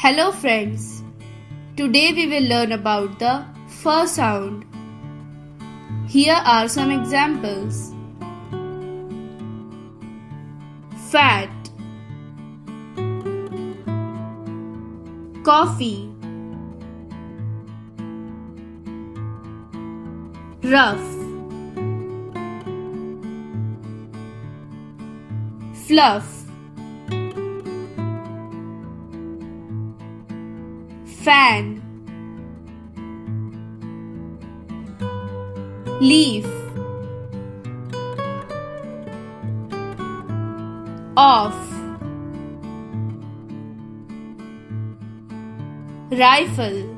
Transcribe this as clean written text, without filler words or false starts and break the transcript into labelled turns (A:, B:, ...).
A: Hello friends, today we will learn about the f sound. Here are some examples. Fat, coffee, rough, fluff, fan, leaf, off, rifle.